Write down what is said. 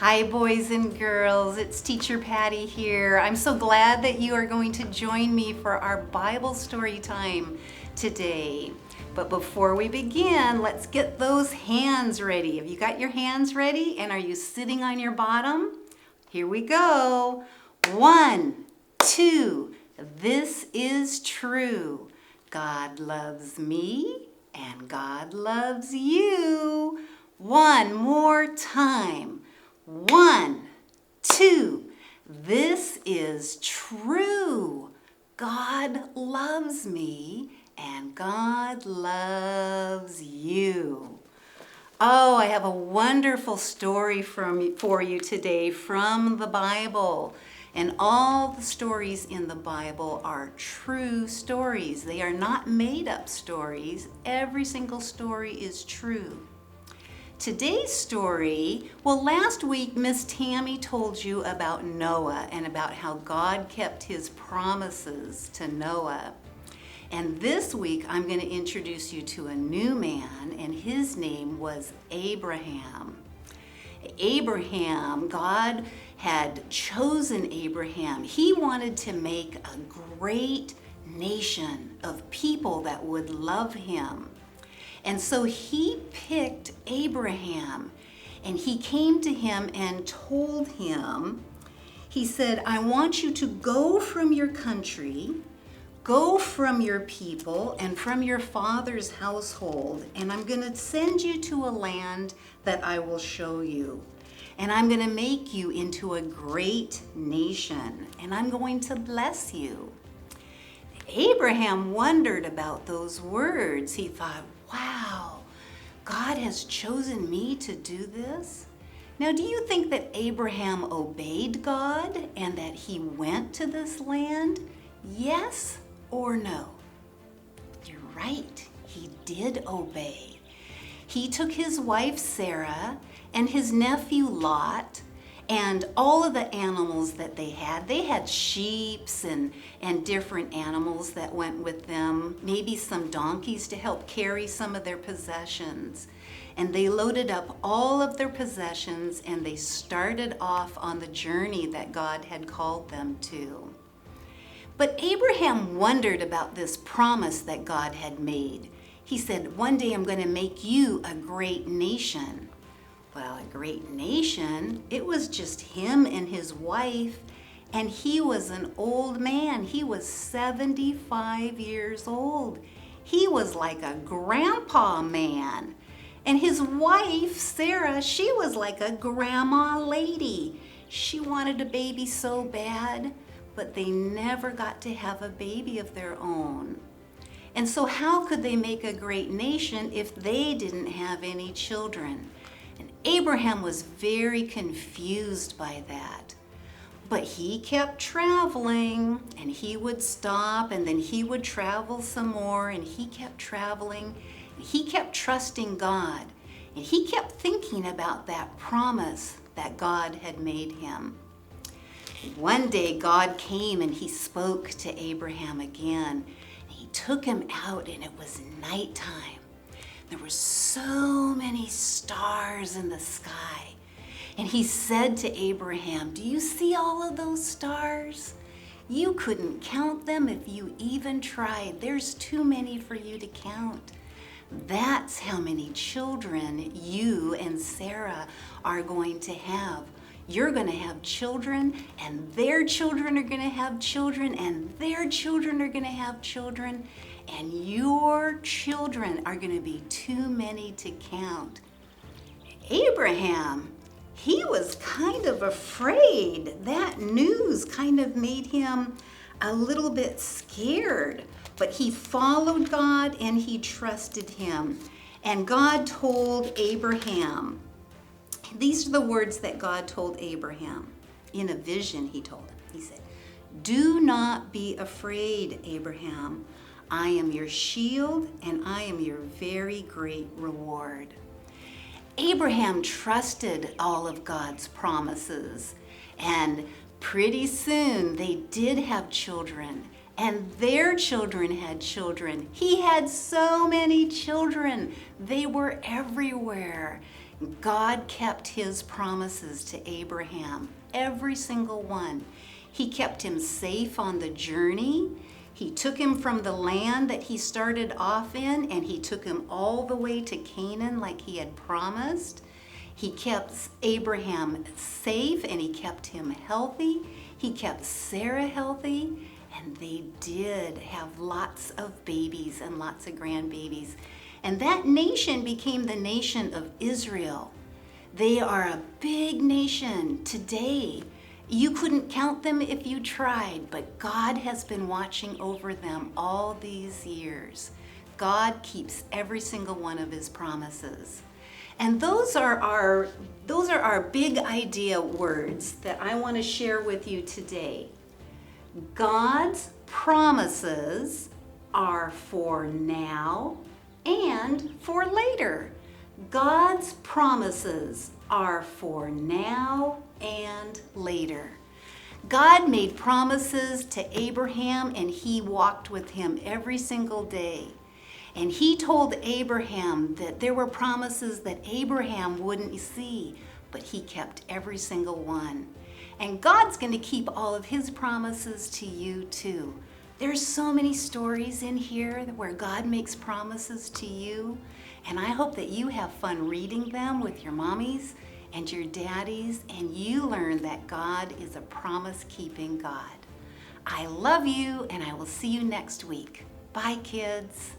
Hi boys and girls, it's Teacher Patty here. I'm so glad that you are going to join me for our Bible story time today. But before we begin, let's get those hands ready. Have you got your hands ready? And are you sitting on your bottom? Here we go. 1, 2, this is true. God loves me and God loves you. One more time. 1, 2, this is true. God loves me and God loves you. Oh, I have a wonderful story for you today from the Bible. And all the stories in the Bible are true stories. They are not made up stories. Every single story is true. Today's story, last week Miss Tammy told you about Noah and about how God kept his promises to Noah. And this week I'm going to introduce you to a new man, and his name was Abraham. Abraham, God had chosen Abraham. He wanted to make a great nation of people that would love him. And so he picked Abraham, and he came to him and told him, he said, I want you to go from your country, go from your people and from your father's household, and I'm going to send you to a land that I will show you. And I'm going to make you into a great nation, and I'm going to bless you. Abraham wondered about those words. He thought, wow, God has chosen me to do this? Now, do you think that Abraham obeyed God and that he went to this land? Yes or no? You're right, he did obey. He took his wife Sarah and his nephew Lot and all of the animals that they had. They had sheep and different animals that went with them, maybe some donkeys to help carry some of their possessions. And they loaded up all of their possessions and they started off on the journey that God had called them to. But Abraham wondered about this promise that God had made. He said, one day I'm going to make you a great nation. Well, a great nation, it was just him and his wife, and he was an old man. He was 75 years old. He was like a grandpa man. And his wife, Sarah, she was like a grandma lady. She wanted a baby so bad, but they never got to have a baby of their own. And so how could they make a great nation if they didn't have any children? And Abraham was very confused by that. But he kept traveling, and he would stop, and then he would travel some more, and he kept traveling, and he kept trusting God, and he kept thinking about that promise that God had made him. One day God came and he spoke to Abraham again. He took him out, and it was nighttime. There were so many stars in the sky. And he said to Abraham, do you see all of those stars? You couldn't count them if you even tried. There's too many for you to count. That's how many children you and Sarah are going to have. You're going to have children, and their children are going to have children, and their children are going to have children, and your children are going to be too many to count. Abraham, he was kind of afraid. That news kind of made him a little bit scared, but he followed God and he trusted him. And God told Abraham, these are the words that God told Abraham. In a vision, he told him. He said, do not be afraid, Abraham. I am your shield and I am your very great reward. Abraham trusted all of God's promises, and pretty soon they did have children, and their children had children. He had so many children. They were everywhere. God kept his promises to Abraham, every single one. He kept him safe on the journey. He took him from the land that he started off in, and he took him all the way to Canaan like he had promised. He kept Abraham safe, and he kept him healthy. He kept Sarah healthy, and they did have lots of babies and lots of grandbabies. And that nation became the nation of Israel. They are a big nation today. You couldn't count them if you tried, but God has been watching over them all these years. God keeps every single one of his promises. And those are our big idea words that I want to share with you today. God's promises are for now and for later. God's promises are for now and later. God made promises to Abraham, and he walked with him every single day. And he told Abraham that there were promises that Abraham wouldn't see, but he kept every single one. And God's going to keep all of his promises to you too. There's so many stories in here where God makes promises to you, and I hope that you have fun reading them with your mommies and your daddies, and you learn that God is a promise-keeping God. I love you, and I will see you next week. Bye, kids.